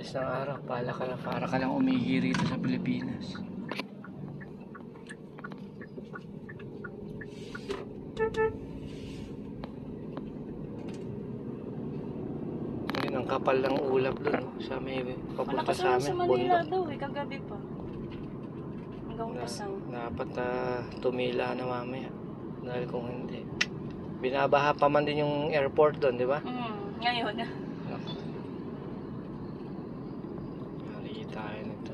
Bilis ng araw, para ka lang umihi rito sa Pilipinas. Ayun, ang kapal ng ulap doon, no? Sa may papunta Malakas sa naman amin, sa Manila bundok. daw eh, kagabi pa. Hanggang pasaw. Dapat tumila na mamaya. Dahil kung hindi, binabaha pa man din yung airport doon, di ba? Ngayon. Nari tayo nito.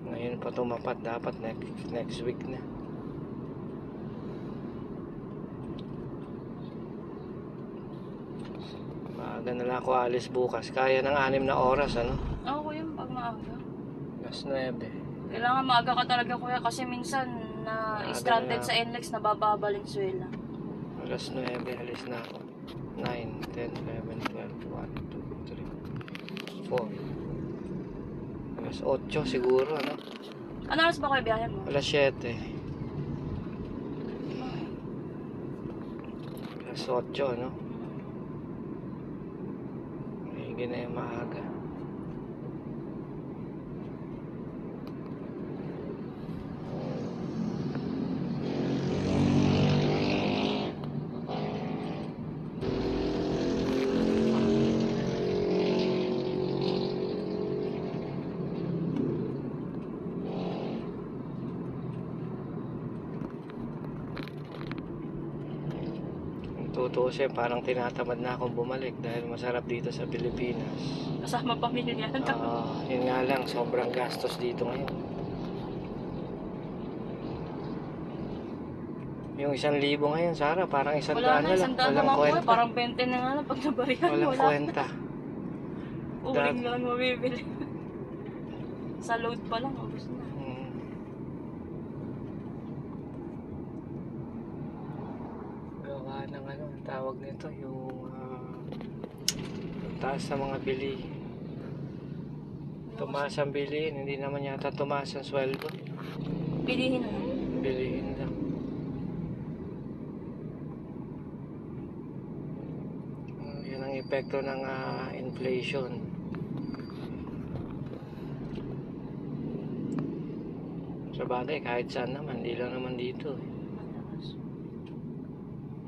Ngayon pa tumapat, dapat next week na. Maaga na lang ako alis bukas. Kaya ng 6 na oras, ano? Oo, yun pag maaga. Alas 9. Kailangan maaga ka talaga kuya kasi minsan na Maaga stranded na. sa NLEX na bababa Valenzuela. Alas 9, alis na ako. 9, 10, 11, 12, 1, 2, 3, 4. Alas 8 siguro, ano? Ano oras ba kayo biyahe mo? Alas 7. Alas 8, ano? Hindi na yung maaga. Tutuusin, parang tinatamad na akong bumalik dahil masarap dito sa Pilipinas. Kasama pamilya. Yun nga lang, sobrang gastos dito ngayon. Yung 1,000 ngayon, Sarah, parang 100 Wala na na, lang. 100 Walang naman kwenta. po. Parang 20 na nga lang pag nabarihan. Walang Wala. kwenta. Uling lang mabibili. Sa load pa lang, ubos na. Gawa ng ano, tawag nito, yung taas sa mga bili. Tumaas ang bilihin, hindi naman yata tumaas ang sweldo. Pilihin na. Bilihin lang. Yan ang epekto ng inflation. Sa bagay, kahit saan naman, hindi lang naman dito.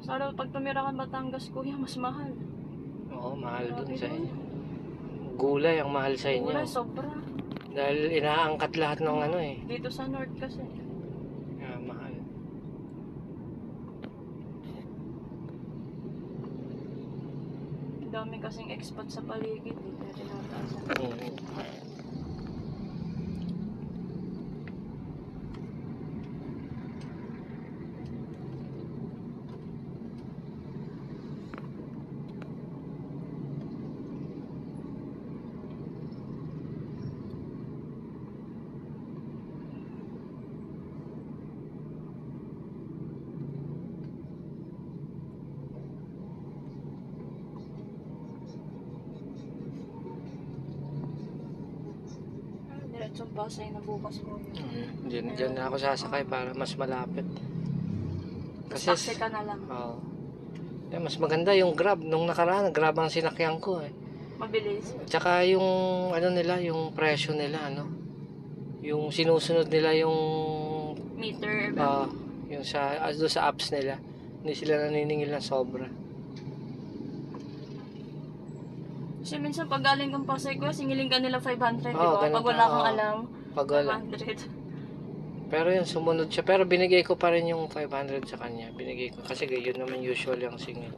Sana pag tumira ka Batangas, kuya, mas mahal. Oo, mahal dun sa inyo. Gulay ang mahal sa inyo. Gulay, sobra. Dahil inaangkat lahat ng ano eh. Dito sa North kasi. Kaya mahal. Ang dami kasing expat sa paligid. Kaya tinataasan. Diretsong Pasay na bukas mo. Diyan na ako sasakay para mas malapit. Kasi taxi ka na lang. Oo. Mas maganda yung Grab. Nung nakaraan, Grab ang sinakyan ko eh. Mabilis. Tsaka yung ano nila, yung presyo nila, ano. Yung sinusunod nila yung Meter. yung doon sa apps nila. Hindi sila naniningil ng sobra. Kasi minsan pag galing kang Pasay ko, singiling ka nila 500, di Oo, ba? ganun Pag wala ka, kang oo. alam, Pag wala. 500. Pero yun, sumunod siya. Pero binigay ko pa rin yung 500 sa kanya. Binigay ko. Kasi yun naman usual yung singil.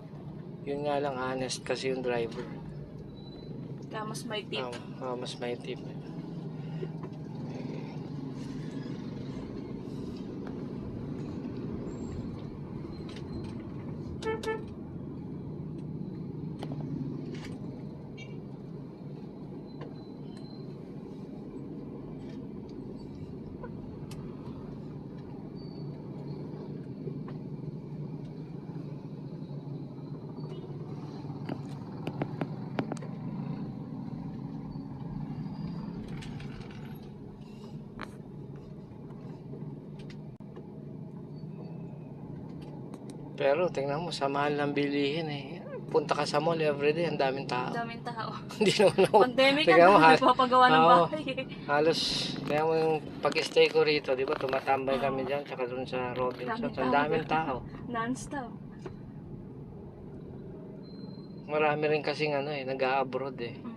Yun nga lang, honest kasi yung driver. Kaya mas may tip. Mas may tip. Pero tingnan mo, sa mahal ng bilihin eh. punta ka sa mall everyday, ang daming tao. Ang daming tao. Hindi naman ako. Pandemic ka Tingnan mo, na, nagpapagawa ng Oo. bahay. Halos, kaya mo yung pag-stay ko rito, di ba, tumatambay kami dyan, tsaka dun sa Robinson. Ang daming tao. Non-stop. Marami rin kasing ano eh, nag-a-abroad eh. Mm.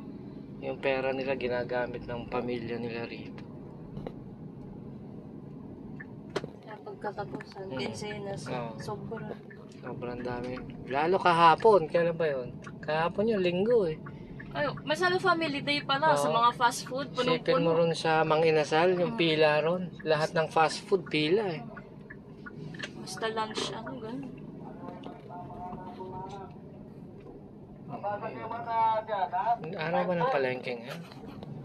Yung pera nila ginagamit ng pamilya nila rito. Kaya pagkatapusan, Mm. Quincenas, Oo. sobra. Sobrang dami. Lalo kahapon, kailan ba yun? Kahapon yung linggo eh. Ay, masalo family day pala sa Oo. mga fast food, Sipin mo punong-puno. ron sa Mang Inasal, yung pila ron. Lahat ng fast food, pila eh. Basta lunch, ano, ganun. Araw ba ng palengke ngayon?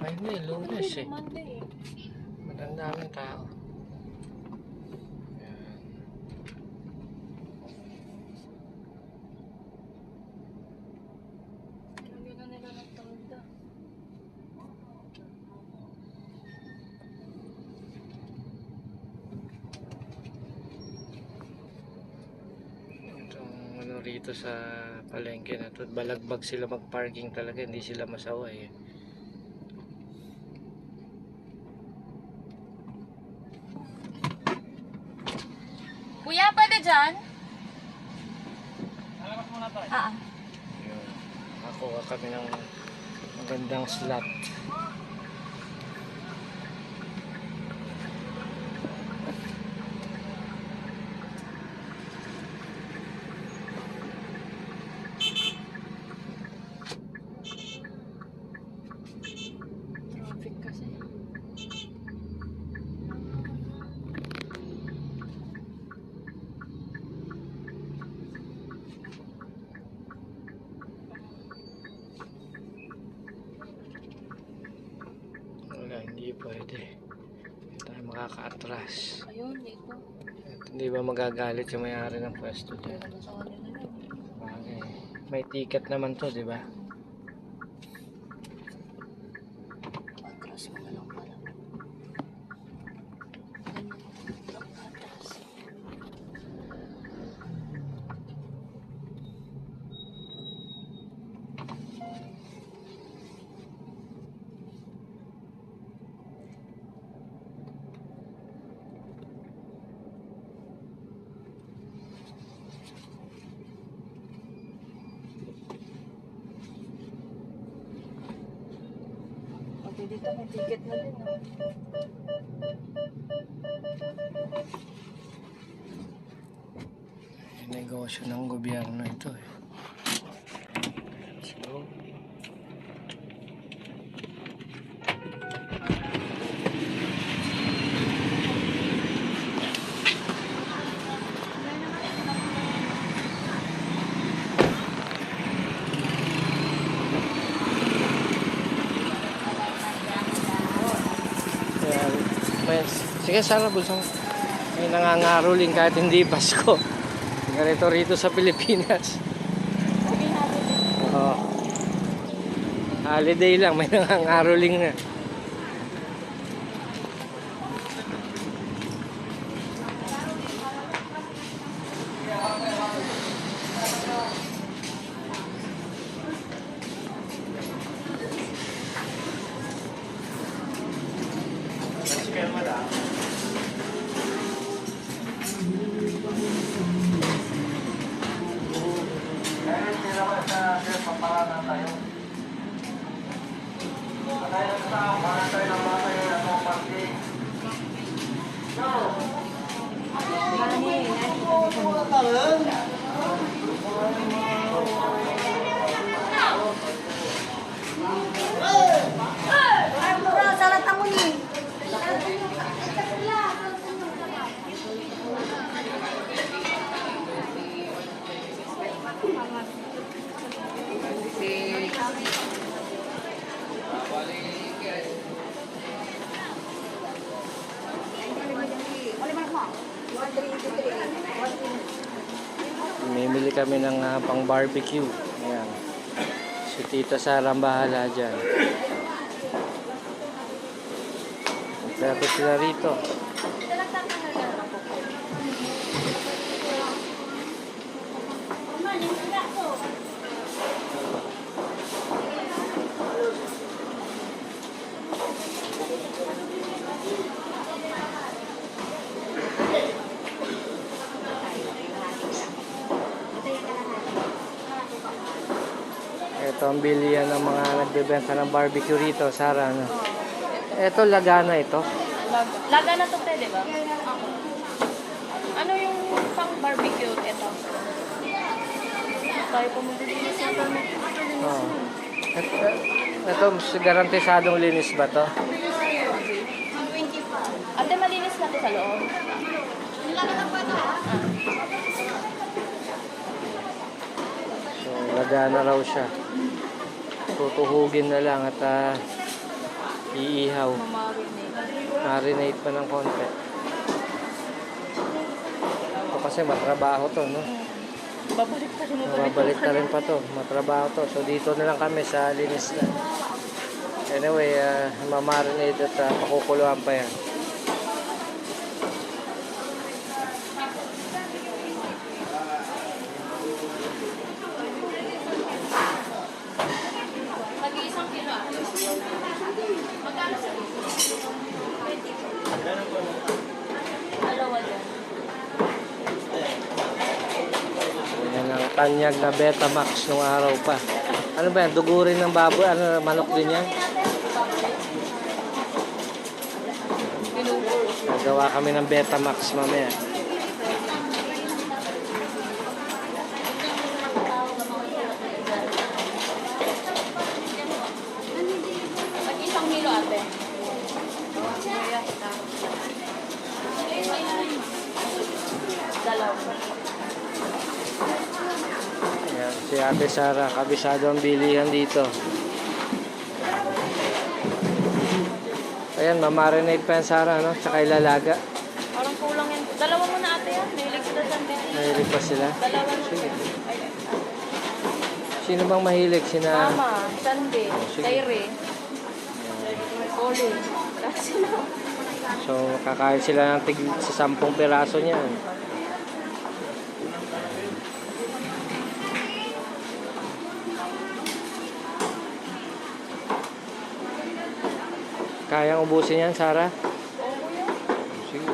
Ay hindi, Lunes eh. Monday. Ang daming tao. Yan. Lagyan na nila ng tolda. Itong ano rito sa palengke na to, balagbag sila mag-parking talaga, hindi sila masaway eh. Kuya, pwede dyan? Ah, Yun. Nakuha kami ng magandang slot. traffic kasi. Wala, hindi pwede. Hindi tayo makaka-atras. Ayun, dito. At hindi ba magagalit yung may-ari ng pwesto dyan? Meron sa kanila yun. Bagay. May ticket naman to, di ba? Atras mo na lang pala. Atras. Pati dito may ticket na din. Oh. Yung negosyo ng gobyerno ito eh. So, ayan. Sige, Sarah, busong. May nangangaroling kahit hindi Pasko. Ganito rito sa Pilipinas. Oo. Holiday lang, may nangangaroling na. Mimili kami ng pang barbecue. Ayan. Si Tita Sara ang bahala dyan. Pero sila rito. Ito ang bilihan ng mga nagbebenta ng barbecue rito, Sarah. Ano? Ito, Lagana ito. Laga na to, pwede ba? Ano yung pang barbecue? Ito. Tayo pumunta dito sa permit. Oh. Ito, garantisadong linis ba to? Ate, malinis na to sa loob. So, Lagana raw siya. Tutuhugin na lang at iihaw. Marinate pa ng konti. Ito kasi matrabaho to, no? Babalik pa rin mo. Mababalik na rin pa to. Matrabaho to. So, dito na lang kami sa linis na. Anyway, mamarinate at pakukuluan pa yan. Mag-iisang kilo. Magkano sa kilo? 20. Dalawa dyan. Yan ang tanyag na Betamax nung araw pa. Ano ba yan? Dugurin ng baboy? Ano, manok din yan? Nagawa kami ng Betamax mamaya. Mag-isang kilo, ate. Dalawa. Yan, si Ate Sarah, kabisado ang bilihan dito. Ayan, mamarinate pa yan, Sarah, no? Tsaka ilalaga. Parang kulang yan. Dalawa muna, ate, yan. Mahilig sila sa din. Mahilig pa sila. Dalawa na. Sige. Sino bang mahilig? Sina... Mama, Sunday, sige. Kyrie, Oli. Kasi na. So, kakain sila ng tig sa 10 piraso niyan. Kayang ubusin yan, Sarah? Sige.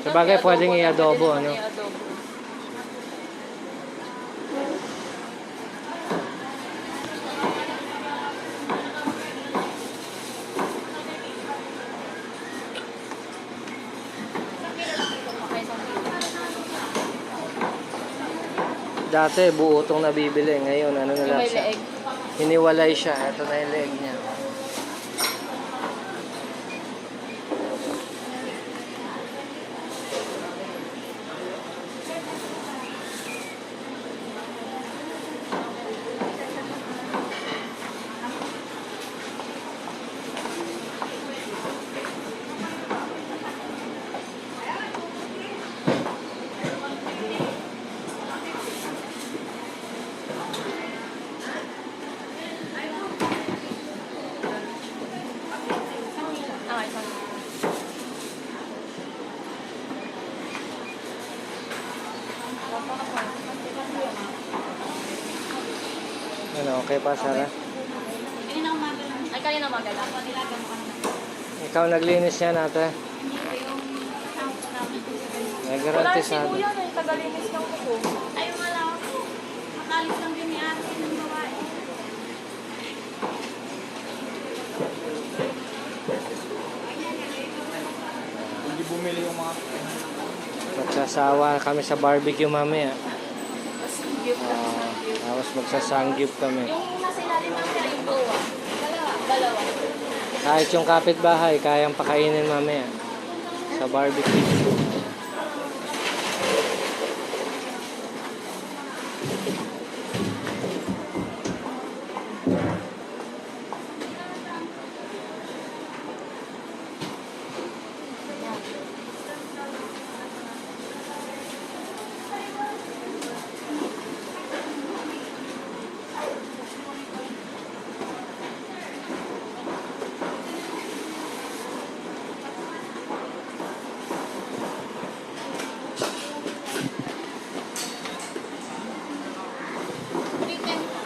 Sabagay, pwedeng i-adobo, ano? Dati, buo itong nabibili. Ngayon, ano na lang May siya? leeg. Hiniwalay siya. Ito na yung leg niya. Ah, isang. Ano, okay pa, Sarah? Ay, kanina magala. Ikaw naglinis yan, ate. May Wala garantisado. si Kuya na, tagalinis ng kuko. Ay, wala ako. Makalis lang din ni ate ng babae. Hindi bumili yung mga... Magsasawa kami sa barbecue mamaya. Tapos, gift na. Tapos magsasangyup kami. Yung nasa ilalim ng sila yung goa. Dalawa. Kahit yung kapitbahay, kayang pakainin mamaya. Sa barbecue.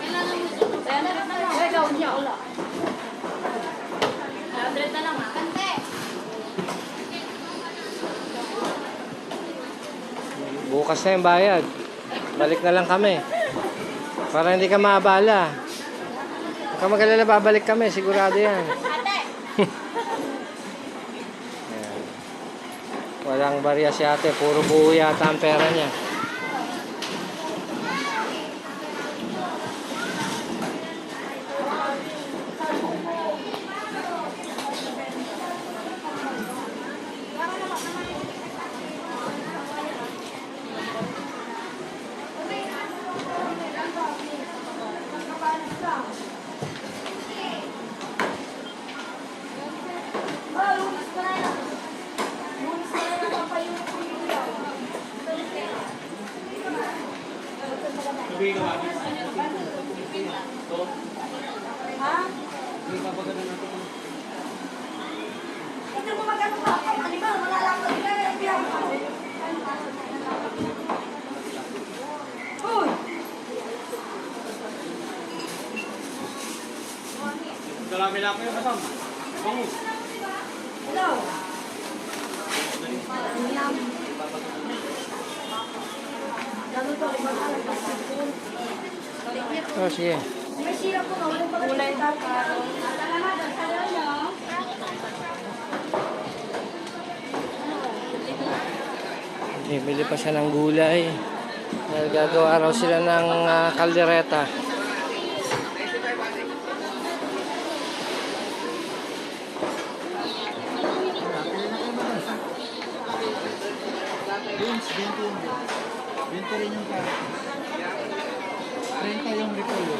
Kailangan mo ito. 300 na lang. Ay, gawin niya. Wala. 100 na lang ha. Kante. Bukas na yung bayad. Balik na lang kami. Para hindi ka maabala. Kung magalala, babalik kami. Sigurado yan. Ate! Ayan. Walang barya si ate. Puro buo yata ang pera niya. Ha? Ito mo magano pa. Ano ba? Wala lang ko nila. Uy! Dalami lang ko yung kasama. Bangus. Hello? Oh, sige. May sirap po na. Kulay ka. Bibili pa siya ng gulay. Dahil gagawa raw sila ng kaldereta. Beans, 20 yung 20 rin yung carrot. 30 yung repolyo.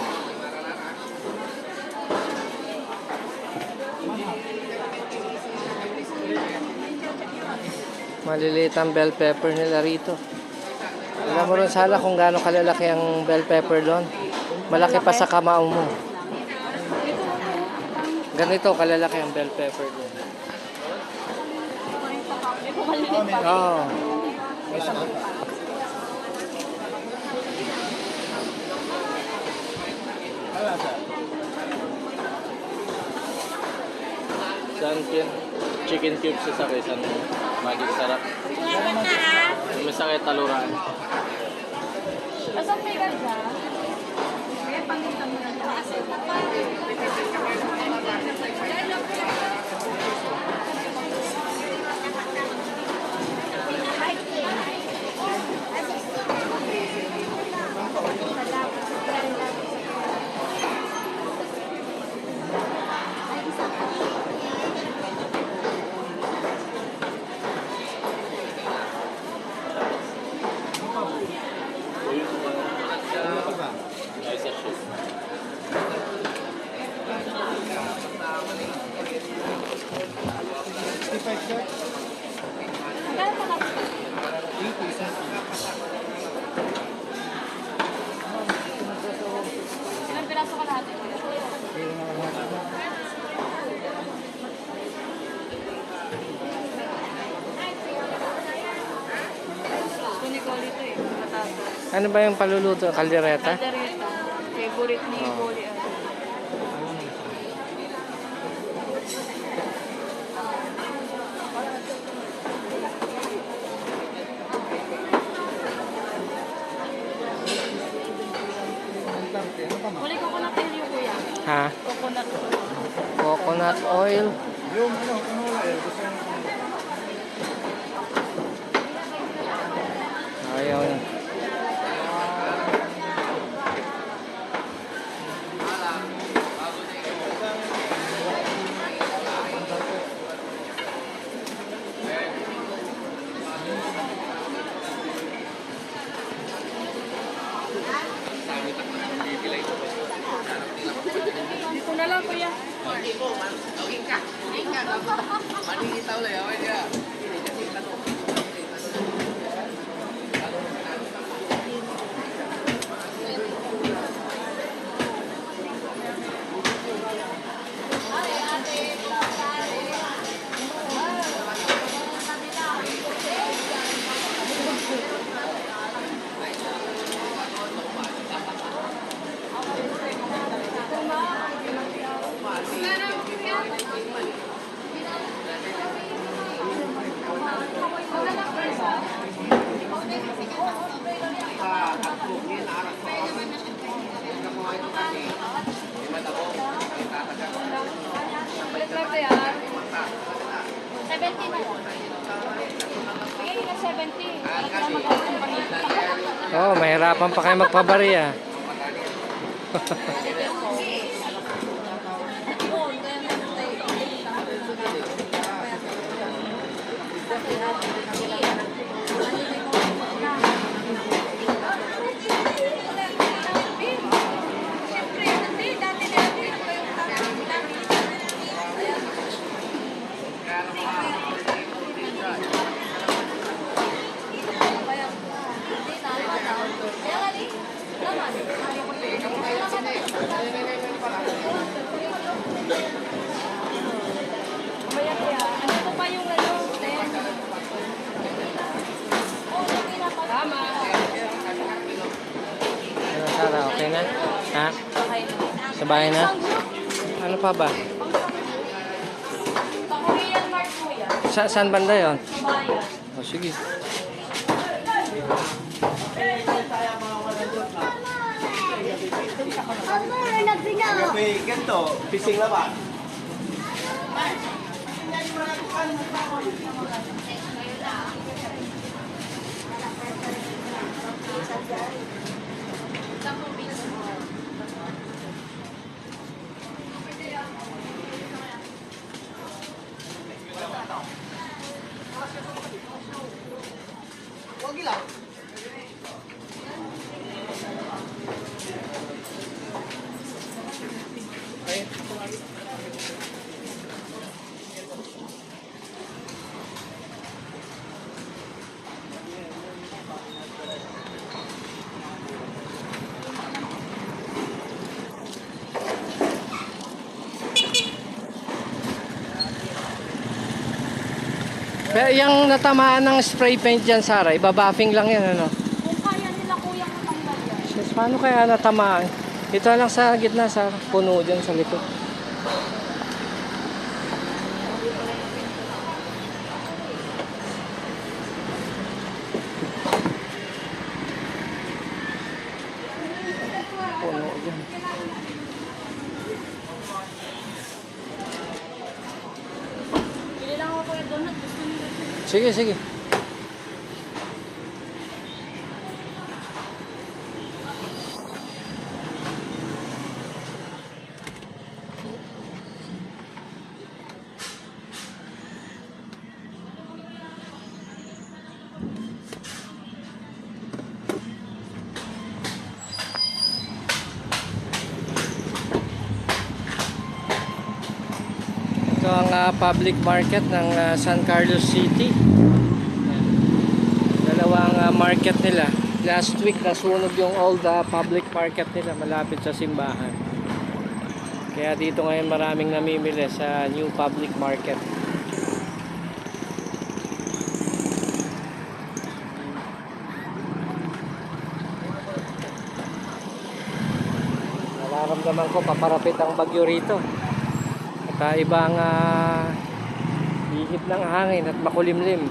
Maliliit ang bell pepper nila rito. Alam mo rin sana kung gaano kalalaki ang bell pepper doon. Malaki pa sa kamao mo. Ganito kalalaki ang bell pepper doon. Oo. Saan chicken cubes sa kaysa magic sarap. May sakit taluran. Asan may ganda? Kaya pangita mo na. Ay, sa shoes. Ilang piraso ka natin? Gusto ni Coli ito eh. Matapos. Ano ba yung paluluto? Kaldereta? Kaldereta. Favorite ni Coli. Coli, coconut oil yung kuya. Ha? Coconut oil. Coconut oil. Yung ano, canola oil. Gusto yung Ayaw na. Dito na lang kuya. Oh, mahirapan pa kayo magpabariya. Ano pa yung ano? Tama. Ano, Sarah, okay na? Ha? Okay na. Sa bahay na? Ano pa ba? Pang-Korean Mart po yan. Saan banda yun? Sa bayan. O, sige. May ganito, pising laban. Pero yung natamaan ng spray paint dyan, Sarah, ibabuffing lang yan, ano? Kung kaya nila kuyang matanggal yan. Sis, paano kaya natamaan? Ito lang sa gitna, Sarah. Puno dyan sa likod. Puno dyan. Bili lang ako yung donut. Gusto nila. Sige, sige. Ito ang public market ng San Carlos City. Ayan. Dalawang market nila. Last week nasunog yung old public market nila malapit sa simbahan. Kaya dito ngayon maraming namimili sa new public market. Nararamdaman ko paparapit ang bagyo rito. Ibang ihip ng hangin at makulimlim.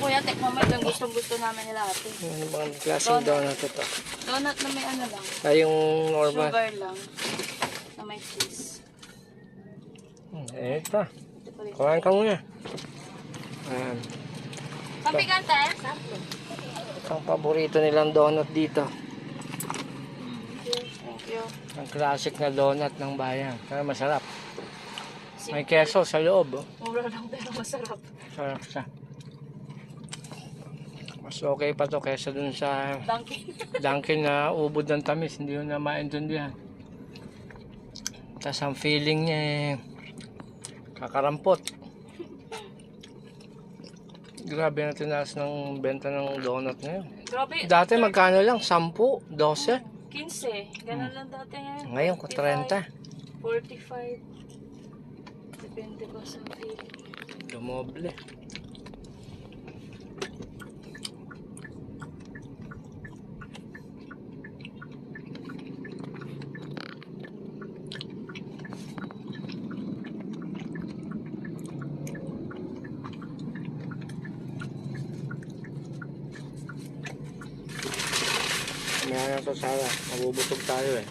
Kuya, tikman mo yung gustong-gusto namin nila ate. Ano bang klaseng donut ito? Donut na may ano lang. Ay, yung normal. Sugar lang. Na may cheese. Ito. Ito pa rin. Kuhain ka muna. Ayan. Pampigante? Sakto. Ang paborito nilang donut dito. Thank you. Ang classic na donut ng bayan. Kaya masarap. May keso sa loob. Oh. Mura lang pero masarap. Sarap siya. Mas okay pa to kaysa dun sa Dunkin. Dunkin na ubod ng tamis. Hindi yun na maintindihan. Tapos ang feeling niya kakarampot. Grabe na tinaas ng benta ng donut ngayon. Grabe. Dati magkano lang? 10? 12? 15. Ganun lang dati ngayon. Ngayon, 30. 45. Depende ba sa feeling. Dumoble. Mamaya na to, Sara. Mabubusog tayo eh.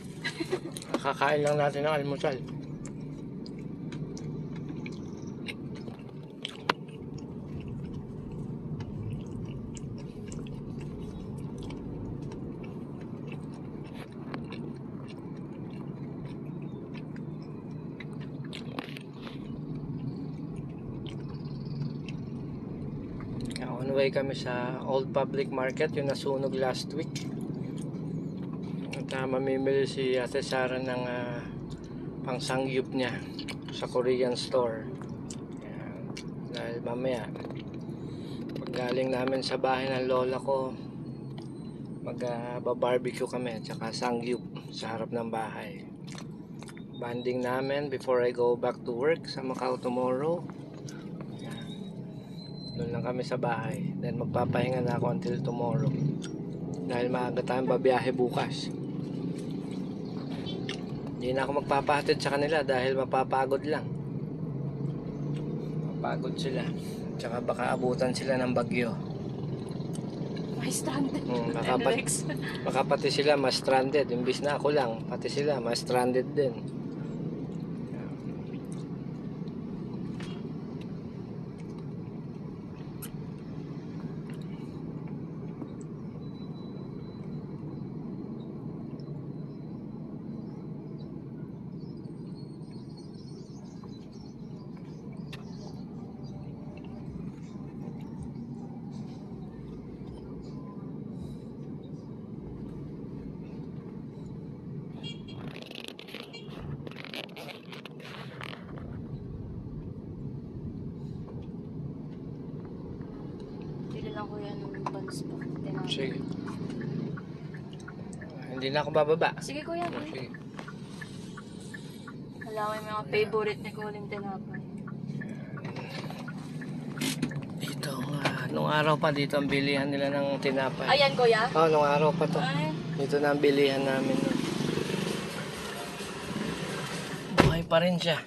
Kakain lang natin ng almusal. On the way kami sa Old Public Market, yung nasunog last week. At mamimili si Ate Sara ng pangsangyup niya sa Korean store. Ayan. Dahil mamaya, pag galing namin sa bahay ng lola ko, mag-barbecue kami at saka sangyup sa harap ng bahay. Banding namin before I go back to work sa Macau tomorrow. Doon lang kami sa bahay. Then magpapahinga na ako until tomorrow. Dahil maaga tayong babiyahe bukas. Hindi na ako magpapahatid sa kanila dahil mapapagod lang. Mapagod sila. Tsaka baka abutan sila ng bagyo. May stranded. Baka pati sila mas stranded. Imbis na ako lang, pati sila mas stranded din. Bili lang ko yan ng buns pa. Tinapay. Sige. Hindi na ako bababa. Sige kuya. Sige. Wala ko yung mga favorite ni Colin tinapay. Dito nung araw pa dito ang bilihan nila ng tinapay. Ayan kuya. Nung araw pa to. Ay. Dito na ang bilihan namin. Buhay pa rin siya.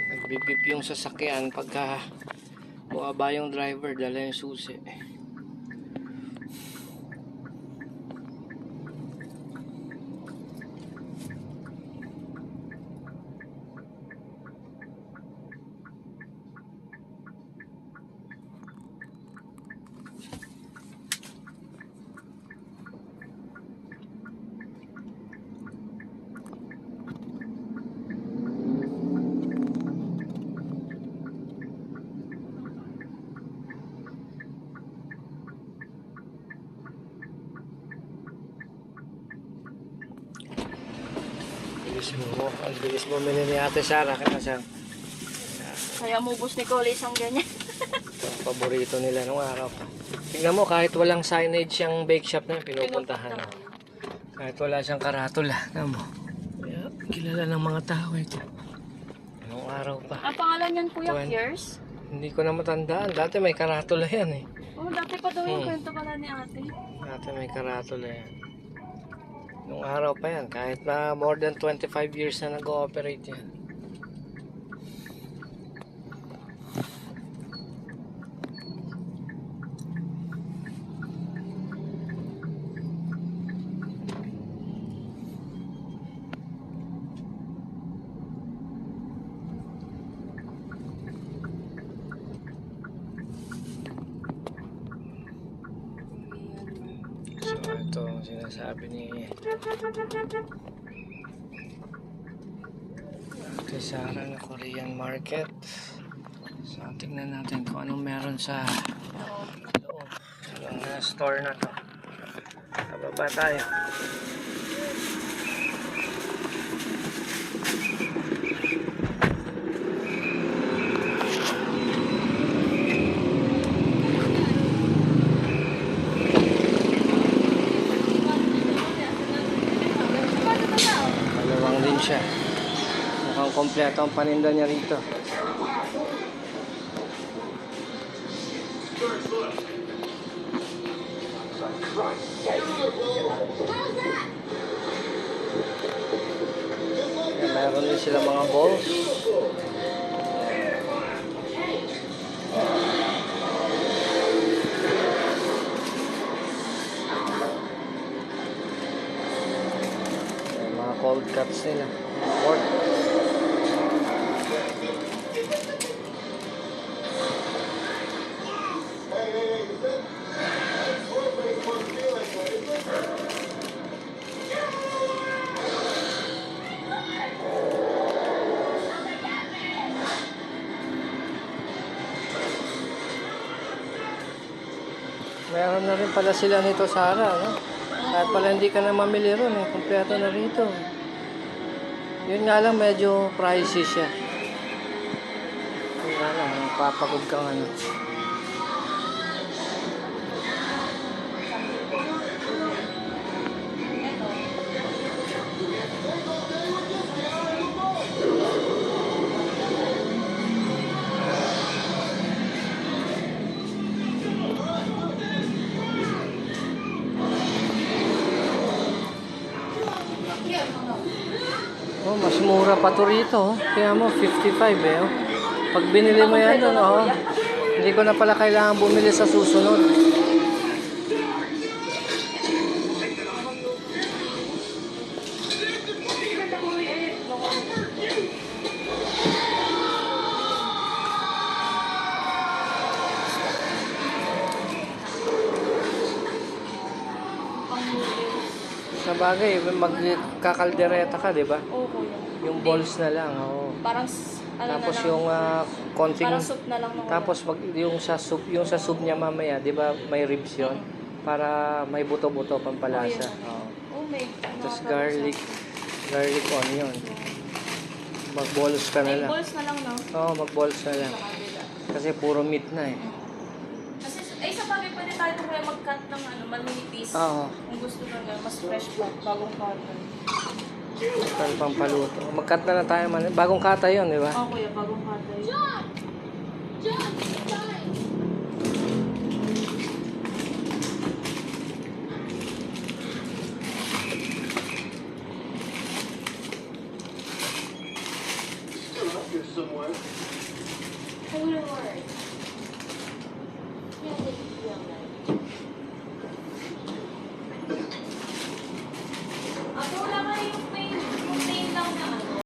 Nagbibip yung sasakyan pagka buwaba yung driver, dala yung susi. Ang bilis bumili ni Ate Sara Kaya mubos ni Colin isang ganyan. Ang paborito nila nung araw pa. Tingnan mo, kahit walang signage yung bake shop na yun, pinupuntahan. Kahit wala siyang karatula. Tingnan mo. Kaya, kilala ng mga tao ito. Nung araw pa. Ang pangalan niyan kuya, Tuwan. Piers? Hindi ko na matandaan. Dati may karatula yan eh. Oh, dati pa daw yung kwento pala ni ate. Dati may karatula yan. Nung araw pa yan. Kahit na more than 25 years na nag-ooperate yan. So ito ang sinasabi ni Ate Sara na Korean market. So tingnan natin kung anong meron sa loob ng store na to. Bababa tayo. Malawang din siya. Mukhang kompleto ang paninda niya rito. Ayan, meron din sila mga balls. cold cuts nila. Pork. Meron na rin pala sila nito, Sarah, no? Kahit pala hindi ka na mamili ron, eh. Kompleto na rito. Yun nga lang, medyo pricey siya. Yun nga lang, papagod kang ano. Oh, mas mura pa to rito. Oh. Kaya mo, 55 eh. Oh. Pag binili mo yan doon, oh, hindi ko na pala kailangan bumili sa susunod. Sa bagay, magkakaldereta ka, di ba? Oo, kuya. Yung balls na lang, oo. Parang, Tapos na lang. yung konting... Parang soup na lang. No, Tapos wag yung sa soup niya mamaya, 'di ba? May ribs 'yon para may buto-buto pampalasa. Oo. Oh, may. Tapos garlic onion. Mag-balls ka na May lang. balls na lang, no? Oo, mag-balls na lang. Sa kabila. Kasi puro meat na eh. Kasi, sa bagay, pwede tayo kung kaya mag-cut ng maninipis. Oo. Kung gusto na nga, mas fresh pa, bagong cotton. Para pampaluto. Mag-cut na lang tayo man. Bagong kata 'yon, 'di ba? Oo, kuya, bagong cotton. Somewhere. Ay, wala, wala.